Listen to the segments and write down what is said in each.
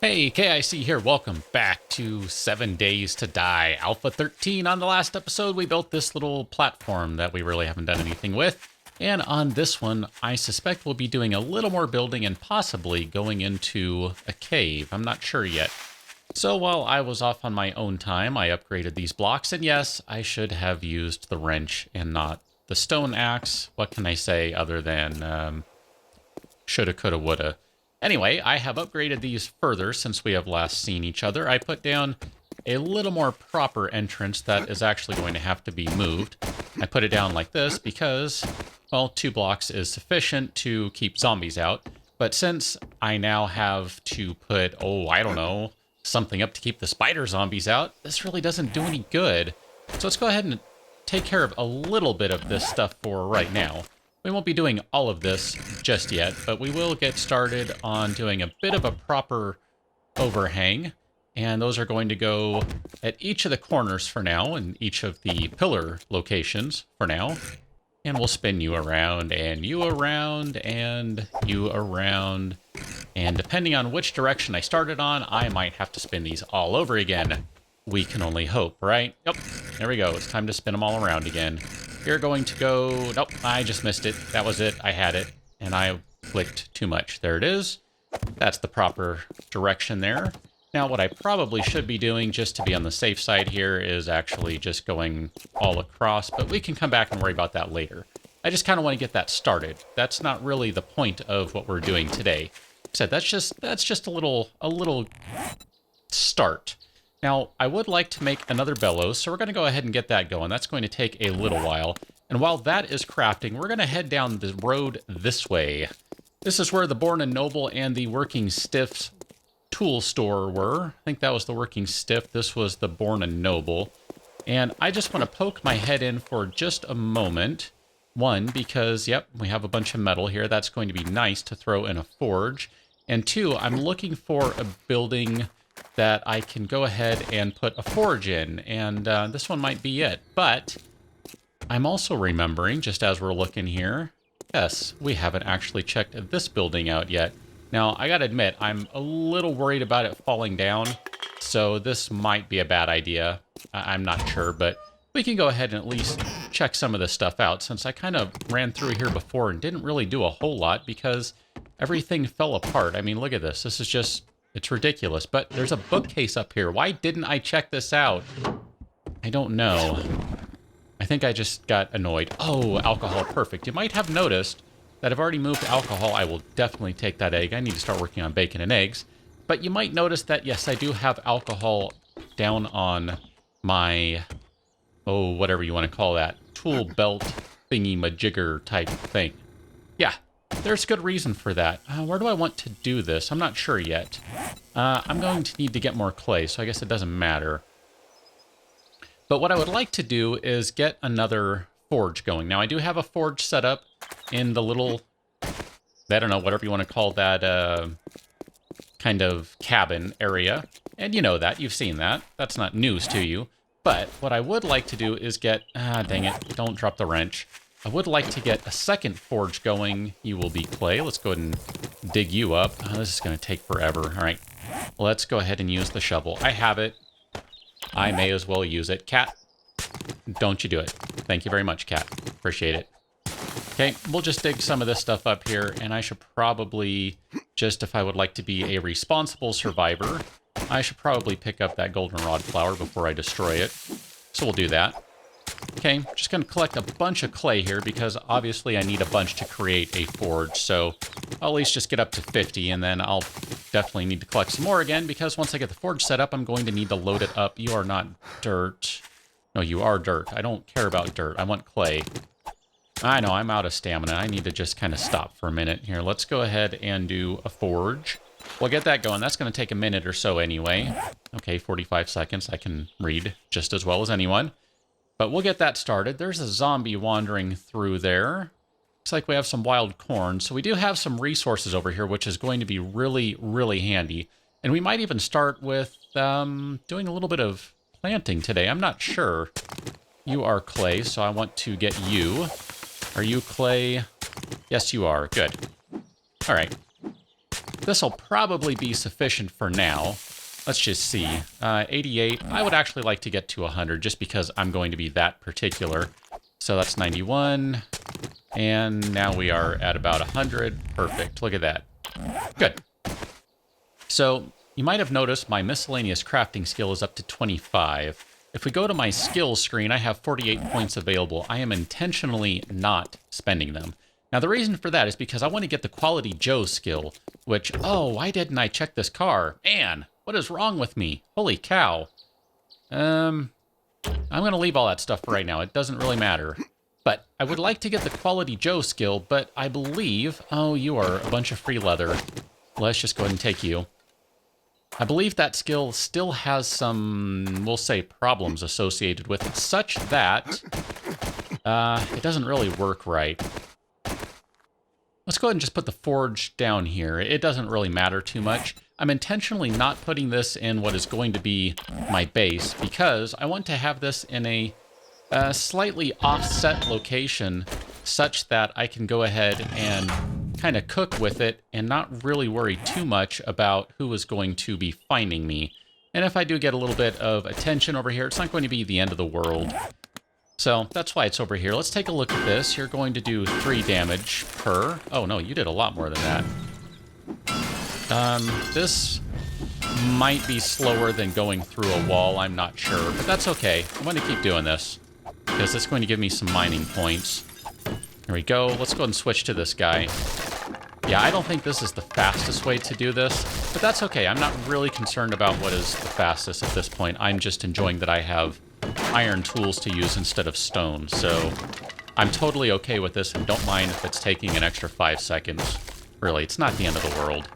Hey, KIC here. Welcome back to 7 Days to Die. Alpha 13. On the last episode, we built this little platform that we really haven't done anything with. And on this one, I suspect we'll be doing a little more building and possibly going into a cave. I'm not sure yet. So while I was off on my own time, I upgraded these blocks. And yes, I should have used the wrench and not the stone axe. What can I say other than shoulda, coulda, woulda. Anyway, I have upgraded these further since we have last seen each other. I put down a little more proper entrance that is actually going to have to be moved. I put it down like this because, well, 2 blocks is sufficient to keep zombies out. But since I now have to put, I don't know, something up to keep the spider zombies out, this really doesn't do any good. So let's go ahead and take care of a little bit of this stuff for right now. We won't be doing all of this just yet, but we will get started on doing a bit of a proper overhang. And those are going to go at each of the corners for now, and each of the pillar locations for now. And we'll spin you around, and you around, and you around. And depending on which direction I started on, I might have to spin these all over again. We can only hope, right? Yep, there we go. It's time to spin them all around again. You're going to go... Nope, I just missed it. That was it. I had it, and I clicked too much. There it is. That's the proper direction there. Now, what I probably should be doing, just to be on the safe side here, is actually just going all across, but we can come back and worry about that later. I just kind of want to get that started. That's not really the point of what we're doing today. Like I said, that's just a little start. Now, I would like to make another bellows, so we're going to go ahead and get that going. That's going to take a little while. And while that is crafting, we're going to head down the road this way. This is where the Born and Noble and the Working Stiff's tool store were. I think that was the Working Stiff. This was the Born and Noble. And I just want to poke my head in for just a moment. One, because, yep, we have a bunch of metal here. That's going to be nice to throw in a forge. And two, I'm looking for a building that I can go ahead and put a forge in, and this one might be it. But I'm also remembering, just as we're looking here, yes, we haven't actually checked this building out yet. Now, I gotta admit, I'm a little worried about it falling down, so this might be a bad idea. I'm not sure, but we can go ahead and at least check some of this stuff out, since I kind of ran through here before and didn't really do a whole lot because everything fell apart. I mean, look at this. This is just... It's ridiculous, but there's a bookcase up here. Why didn't I check this out? I don't know. I think I just got annoyed. Oh, alcohol, perfect. You might have noticed that I've already moved to alcohol. I will definitely take that egg. I need to start working on bacon and eggs. But you might notice that, yes, I do have alcohol down on my, whatever you want to call that, tool belt thingy-majigger type thing. Yeah. There's good reason for that. Where do I want to do this? I'm not sure yet. I'm going to need to get more clay, so I guess it doesn't matter. But what I would like to do is get another forge going. Now, I do have a forge set up in the little, I don't know, whatever you want to call that, kind of cabin area. And you know that. You've seen that. That's not news to you. But what I would like to do is get... dang it. Don't drop the wrench. I would like to get a second forge going. You will be clay. Let's go ahead and dig you up. Oh, this is going to take forever. All right. Let's go ahead and use the shovel. I have it. I may as well use it. Cat, don't you do it. Thank you very much, Cat. Appreciate it. Okay, we'll just dig some of this stuff up here, and I should probably, just if I would like to be a responsible survivor, I should probably pick up that goldenrod flower before I destroy it. So we'll do that. Okay, just going to collect a bunch of clay here because obviously I need a bunch to create a forge. So I'll at least just get up to 50 and then I'll definitely need to collect some more again because once I get the forge set up, I'm going to need to load it up. You are not dirt. No, you are dirt. I don't care about dirt. I want clay. I know, I'm out of stamina. I need to just kind of stop for a minute here. Let's go ahead and do a forge. We'll get that going. That's going to take a minute or so anyway. Okay, 45 seconds. I can read just as well as anyone. But we'll get that started. There's a zombie wandering through there. Looks like we have some wild corn. So we do have some resources over here, which is going to be really, really handy. And we might even start with doing a little bit of planting today. I'm not sure. You are clay, so I want to get you. Are you clay? Yes, you are. Good. All right. This will probably be sufficient for now. Let's just see. 88. I would actually like to get to 100 just because I'm going to be that particular. So that's 91. And now we are at about 100. Perfect. Look at that. Good. So you might have noticed my miscellaneous crafting skill is up to 25. If we go to my skills screen, I have 48 points available. I am intentionally not spending them. Now, the reason for that is because I want to get the Quality Joe skill, which, oh, why didn't I check this car? Man, what is wrong with me? Holy cow. I'm going to leave all that stuff for right now. It doesn't really matter. But I would like to get the Quality Joe skill, but I believe... Oh, you are a bunch of free leather. Let's just go ahead and take you. I believe that skill still has some, we'll say, problems associated with it, such that it doesn't really work right. Let's go ahead and just put the forge down here. It doesn't really matter too much. I'm intentionally not putting this in what is going to be my base because I want to have this in a slightly offset location such that I can go ahead and kind of cook with it and not really worry too much about who is going to be finding me. And if I do get a little bit of attention over here, it's not going to be the end of the world. So that's why it's over here. Let's take a look at this. You're going to do 3 damage per... Oh, no, you did a lot more than that. This might be slower than going through a wall. I'm not sure, but that's okay. I'm going to keep doing this because it's going to give me some mining points. Here we go. Let's go ahead and switch to this guy. Yeah, I don't think this is the fastest way to do this, but that's okay. I'm not really concerned about what is the fastest at this point. I'm just enjoying that I have iron tools to use instead of stone, so I'm totally okay with this and don't mind if it's taking an extra 5 seconds. Really, it's not the end of the world.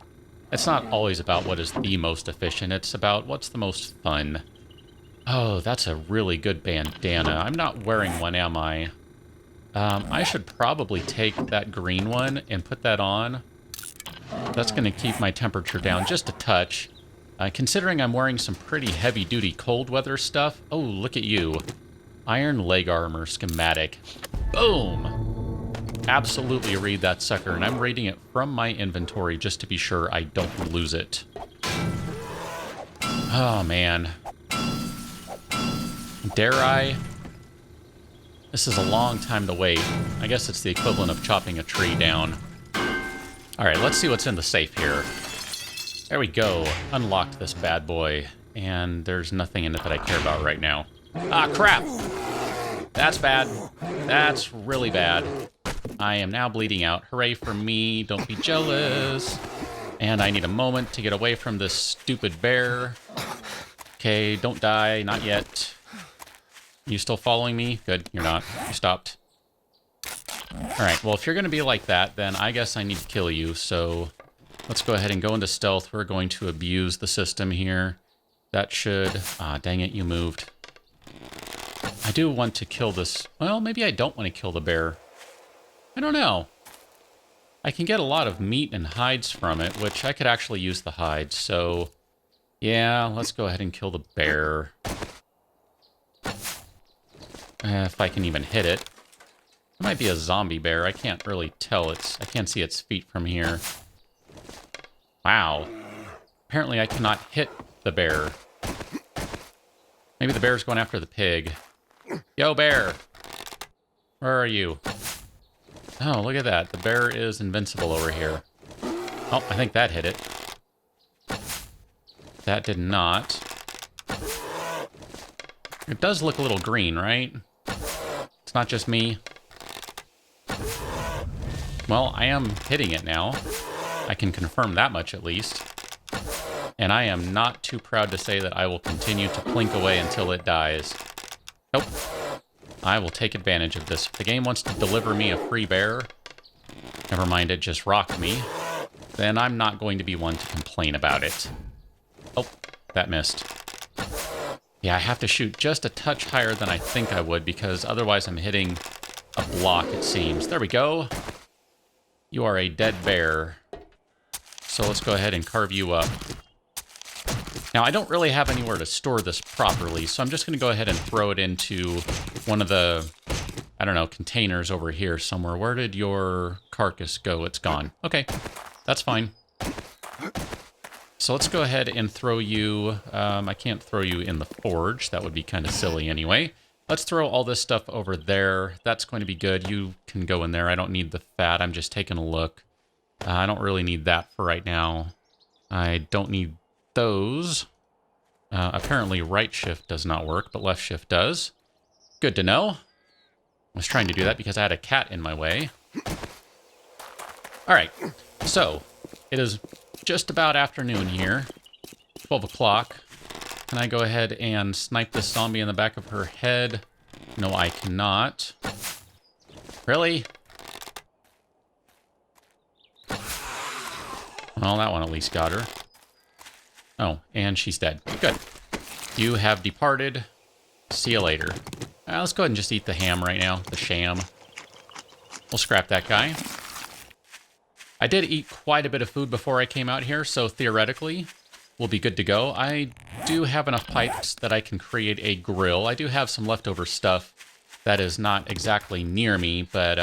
It's not always about what is the most efficient, it's about what's the most fun. Oh, that's a really good bandana. I'm not wearing one, am I? I should probably take that green one and put that on. That's going to keep my temperature down just a touch. Considering I'm wearing some pretty heavy-duty cold weather stuff. Oh, look at you. Iron leg armor schematic. Boom! Absolutely read that sucker, and I'm reading it from my inventory just to be sure I don't lose it. Oh, man. Dare I? This is a long time to wait. I guess it's the equivalent of chopping a tree down. Alright, let's see what's in the safe here. There we go. Unlocked this bad boy. And there's nothing in it that I care about right now. Ah, crap! That's bad. That's really bad. I am now bleeding out. Hooray for me. Don't be jealous. And I need a moment to get away from this stupid bear. Okay, don't die. Not yet. You still following me? Good, you're not. You stopped. Alright, well, if you're going to be like that, then I guess I need to kill you, so let's go ahead and go into stealth. We're going to abuse the system here. That should... Ah, dang it, you moved. I do want to kill this... Well, maybe I don't want to kill the bear. I don't know. I can get a lot of meat and hides from it, which I could actually use the hides, so... Yeah, let's go ahead and kill the bear. If I can even hit it. It might be a zombie bear. I can't really tell. I can't see its feet from here. Wow. Apparently I cannot hit the bear. Maybe the bear's going after the pig. Yo, bear! Where are you? Oh, look at that. The bear is invincible over here. Oh, I think that hit it. That did not. It does look a little green, right? It's not just me. Well, I am hitting it now. I can confirm that much at least. And I am not too proud to say that I will continue to plink away until it dies. Nope. I will take advantage of this. If the game wants to deliver me a free bear, never mind it just rocked me, then I'm not going to be one to complain about it. Oh, that missed. Yeah, I have to shoot just a touch higher than I think I would, because otherwise I'm hitting a block, it seems. There we go. You are a dead bear. So let's go ahead and carve you up. Now, I don't really have anywhere to store this properly, so I'm just going to go ahead and throw it into one of the, I don't know, containers over here somewhere. Where did your carcass go? It's gone. Okay, that's fine. So let's go ahead and throw you... I can't throw you in the forge. That would be kind of silly anyway. Let's throw all this stuff over there. That's going to be good. You can go in there. I don't need the fat. I'm just taking a look. I don't really need that for right now. I don't need those. Apparently right shift does not work, but left shift does. Good to know. I was trying to do that because I had a cat in my way. All right, so it is just about afternoon here, 12 o'clock. Can I go ahead and snipe this zombie in the back of her head? No, I cannot. Really? Well, that one at least got her. Oh, and she's dead. Good. You have departed. See you later. Let's go ahead and just eat the ham right now, the sham. We'll scrap that guy. I did eat quite a bit of food before I came out here, so theoretically, we'll be good to go. I do have enough pipes that I can create a grill. I do have some leftover stuff that is not exactly near me, but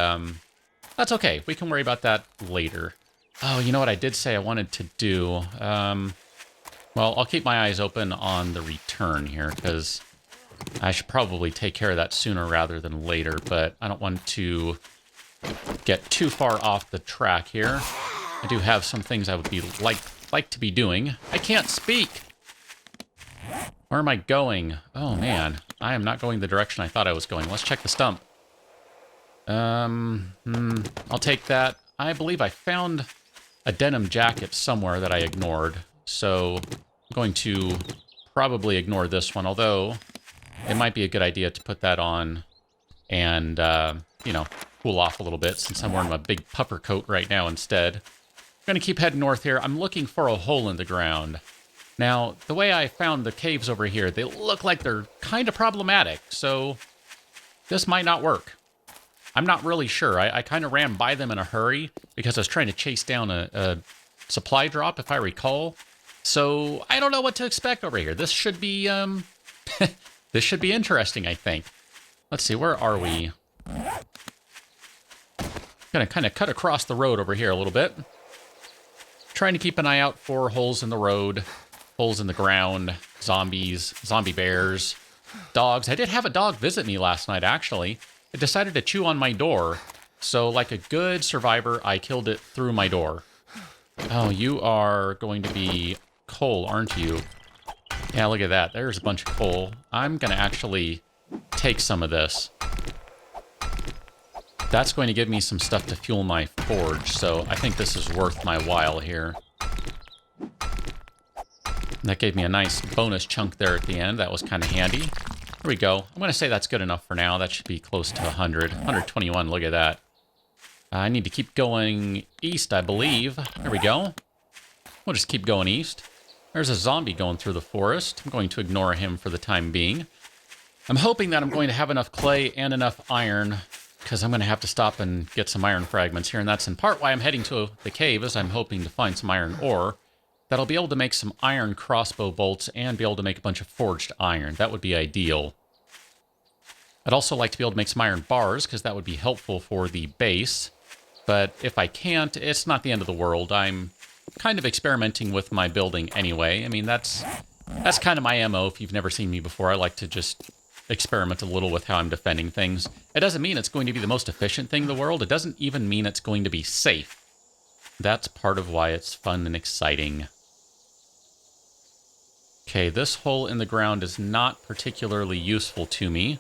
that's okay. We can worry about that later. Oh, you know what I did say I wanted to do? Well, I'll keep my eyes open on the return here, because I should probably take care of that sooner rather than later, but I don't want to get too far off the track here. I do have some things I would be like to be doing. I can't speak! Where am I going? Oh, man. I am not going the direction I thought I was going. Let's check the stump. I'll take that. I believe I found a denim jacket somewhere that I ignored, so I'm going to probably ignore this one, although it might be a good idea to put that on and, you know, cool off a little bit since I'm wearing my big puffer coat right now instead. I'm going to keep heading north here. I'm looking for a hole in the ground. Now, the way I found the caves over here, they look like they're kind of problematic, so this might not work. I'm not really sure. I kind of ran by them in a hurry because I was trying to chase down a supply drop, if I recall. So I don't know what to expect over here. This should be, this should be interesting, I think. Let's see, where are we? Gonna kind of cut across the road over here a little bit. Trying to keep an eye out for holes in the road, holes in the ground, zombies, zombie bears, dogs. I did have a dog visit me last night, actually. It decided to chew on my door. So like a good survivor, I killed it through my door. Oh, you are going to be coal, aren't you? Yeah, look at that. There's a bunch of coal. I'm going to actually take some of this. That's going to give me some stuff to fuel my forge, so I think this is worth my while here. That gave me a nice bonus chunk there at the end. That was kind of handy. There we go. I'm going to say that's good enough for now. That should be close to 100. 121, look at that. I need to keep going east, I believe. There we go. We'll just keep going east. There's a zombie going through the forest. I'm going to ignore him for the time being. I'm hoping that I'm going to have enough clay and enough iron, because I'm going to have to stop and get some iron fragments here, and that's in part why I'm heading to the cave, is I'm hoping to find some iron ore that I'll be able to make some iron crossbow bolts and be able to make a bunch of forged iron. That would be ideal. I'd also like to be able to make some iron bars, because that would be helpful for the base. But if I can't, it's not the end of the world. I'm kind of experimenting with my building anyway. I mean, that's kind of my MO. If you've never seen me before, I like to just experiment a little with how I'm defending things. It doesn't mean it's going to be the most efficient thing in the world. It doesn't even mean it's going to be safe. That's part of why it's fun and exciting. Okay, this hole in the ground is not particularly useful to me.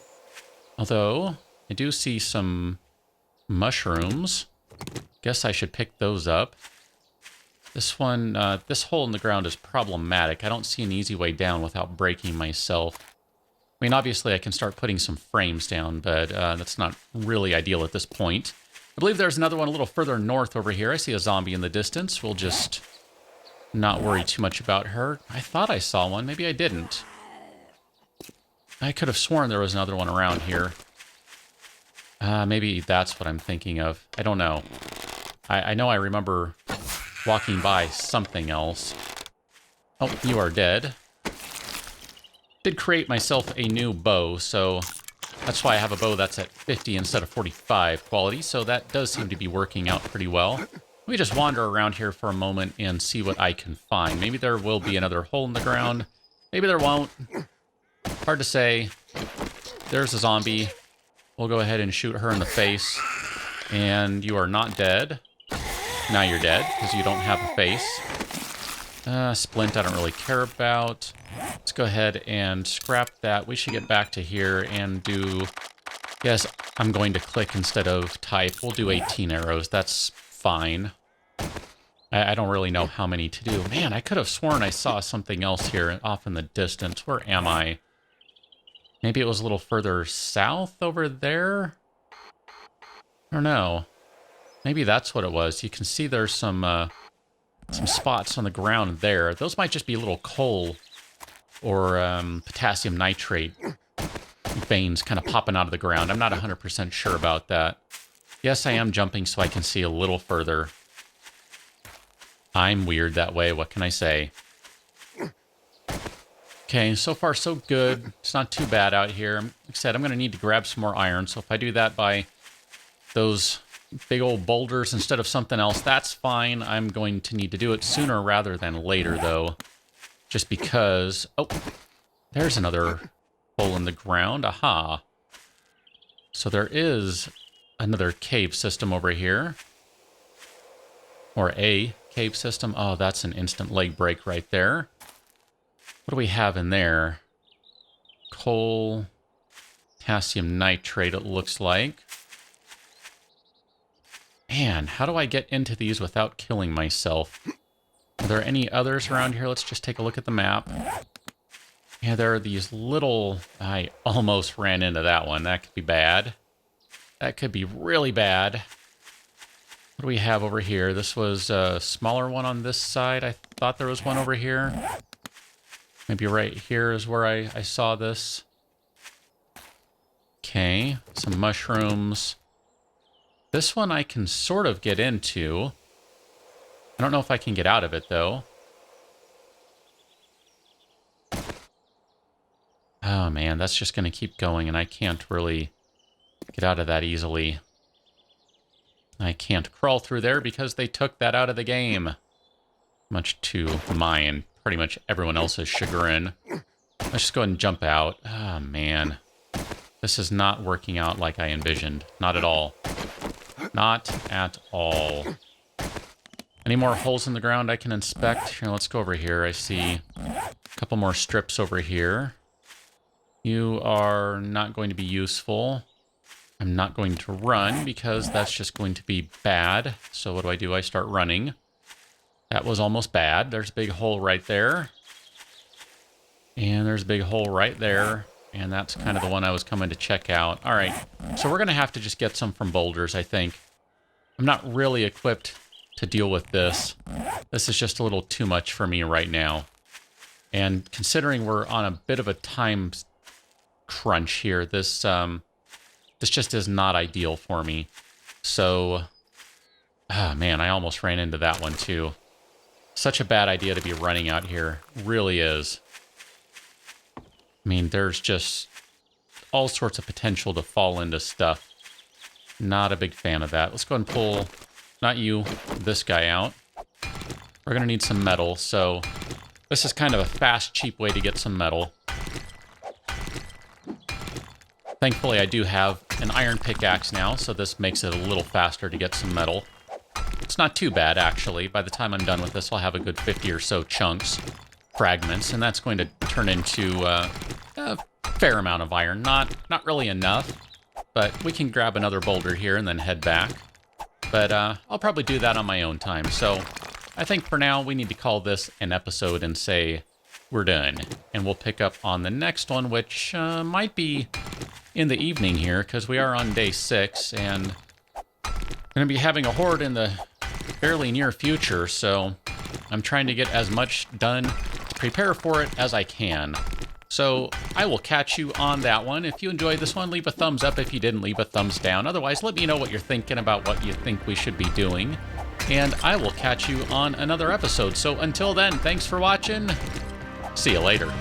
Although, I do see some mushrooms. Guess I should pick those up. This one, this hole in the ground is problematic. I don't see an easy way down without breaking myself. I mean, obviously I can start putting some frames down, but that's not really ideal at this point. I believe there's another one a little further north over here. I see a zombie in the distance. We'll just not worry too much about her. I thought I saw one. Maybe I didn't. I could have sworn there was another one around here. Maybe that's what I'm thinking of. I don't know. I know I remember walking by something else. Oh, you are dead. Did create myself a new bow, so that's why I have a bow that's at 50 instead of 45 quality, so that does seem to be working out pretty well. Let me just wander around here for a moment and see what I can find. Maybe there will be another hole in the ground. Maybe there won't. Hard to say. There's a zombie. We'll go ahead and shoot her in the face. And you are not dead. Now you're dead, because you don't have a face. Splint I don't really care about. Let's go ahead and scrap that. We should get back to here and do... Yes, I'm going to click instead of type. We'll do 18 arrows. That's fine. I don't really know how many to do. Man, I could have sworn I saw something else here off in the distance. Where am I? Maybe it was a little further south over there? I don't know. Maybe that's what it was. You can see there's some spots on the ground there. Those might just be little coal or potassium nitrate veins kind of popping out of the ground. I'm not 100% sure about that. Yes, I am jumping so I can see a little further. I'm weird that way. What can I say? Okay, so far so good. It's not too bad out here. Like I said, I'm going to need to grab some more iron. So if I do that by those big old boulders instead of something else, that's fine. I'm going to need to do it sooner rather than later, though. Just because... Oh, there's another hole in the ground. Aha. So there is another cave system over here. Or a cave system. Oh, that's an instant leg break right there. What do we have in there? Coal, potassium nitrate, it looks like. Man, how do I get into these without killing myself? Are there any others around here? Let's just take a look at the map. Yeah, there are these little... I almost ran into that one. That could be bad. That could be really bad. What do we have over here? This was a smaller one on this side. I thought there was one over here. Maybe right here is where I saw this. Okay, some mushrooms. This one I can sort of get into. I don't know if I can get out of it, though. Oh, man, that's just going to keep going, and I can't really get out of that easily. I can't crawl through there because they took that out of the game. Much to my and pretty much everyone else's chagrin. Let's just go ahead and jump out. Oh, man. This is not working out like I envisioned. Not at all. Not at all. Any more holes in the ground I can inspect? Here, let's go over here. I see a couple more strips over here. You are not going to be useful. I'm not going to run because that's just going to be bad. So what do? I start running. That was almost bad. There's a big hole right there. And there's a big hole right there. And that's kind of the one I was coming to check out. All right. So we're going to have to just get some from boulders, I think. I'm not really equipped to deal with this. This is just a little too much for me right now. And considering we're on a bit of a time crunch here, this just is not ideal for me. So, man, I almost ran into that one too. Such a bad idea to be running out here. Really is. I mean, there's just all sorts of potential to fall into stuff. Not a big fan of that. Let's go ahead and pull, not you, this guy out. We're going to need some metal, so this is kind of a fast, cheap way to get some metal. Thankfully, I do have an iron pickaxe now, so this makes it a little faster to get some metal. It's not too bad, actually. By the time I'm done with this, I'll have a good 50 or so chunks, fragments, and that's going to turn into a fair amount of iron. Not really enough, but we can grab another boulder here and then head back. But I'll probably do that on my own time. So I think for now, we need to call this an episode and say we're done. And we'll pick up on the next one, which might be in the evening here, because we are on day 6, and going to be having a horde in the fairly near future, so I'm trying to get as much done to prepare for it as I can. So I will catch you on that one. If you enjoyed this one, leave a thumbs up. If you didn't, leave a thumbs down. Otherwise, let me know what you're thinking about what you think we should be doing, and I will catch you on another episode. So until then, thanks for watching. See you later.